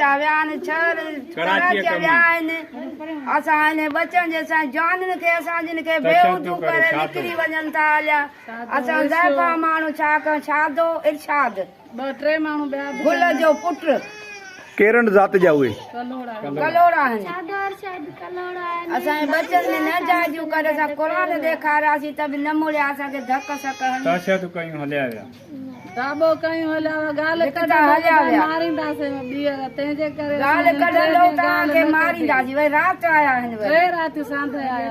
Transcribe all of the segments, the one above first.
जा विया आहिनि, छह कराची विया आहिनि। असां हिन बचनि जे असां जाननि खे असां जिन खे बेउदू करे निकिरी वञनि था हलिया। असां ज़ाइफ़ा माण्हू छा कयूं, छादो इरशाद 2-3 माण्हू ॿिया गुल जो पुटु केरन ज़ात जा उहे कलोड़ा आहिनि। असांजे बचनि में न जाइजूं करे असां क़ुरान ॾेखारियासीं त बि न मुड़िया, असांखे धक सक ताशत कयूं हलिया विया, दाबो कयूं हलिया विया, ॻाल्हि हलिया विया, मारींदासीं ॿीहर, तंहिंजे करे ॻाल्हि कढंदो तव्हांखे मारींदासीं। वरी राति आया आहिनि, वरी राति सांध आया।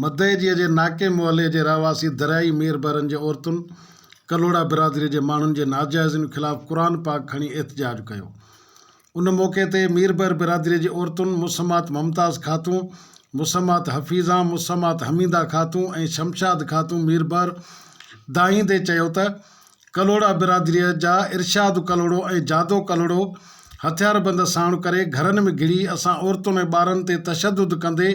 मदईजीअ जे नाके मुहले जे रहवासी दरियाई मीरबरनि जे औरतुनि कलोड़ा बिरादरी जे माण्हुनि जे नाजाइज़नि ख़िलाफ़ क़ुरान पाक खणी एहतजाज कयो। उन मौक़े ते मीरबर बिरादरी जे औरतुनि मुसम्मात मुमताज़ खातूं, मुसम्मात हफ़ीज़ा, मुसम्मात हमीदा खातूं ऐं शमशाद खातूं मीरबर दाहींदे चयो त कलोड़ा बिरादरीअ जा इरशाद कलोड़ो ऐं जादो कलोड़ो हथियारबंद साण करे घरनि में घिड़ी असां औरतुनि ऐं ॿारनि ते तशदुद कंदे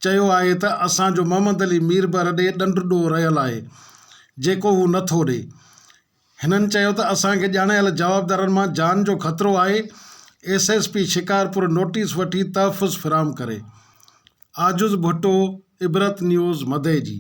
चयो आहे त असांजो मोहम्मद अली मीरबर ॾे ॾंडु ॾोह रहियल आहे जेको हू नथो ॾे। हिननि चयो त असांखे ॼाणायल जवाबदारनि मां जान जो ख़तरो आहे। SSP शिकारपुर नोटिस वठी तहफ़ुज़ फ़राहम करे। आजुज़ भुट्टो, इबरत न्यूज़, मदई जी।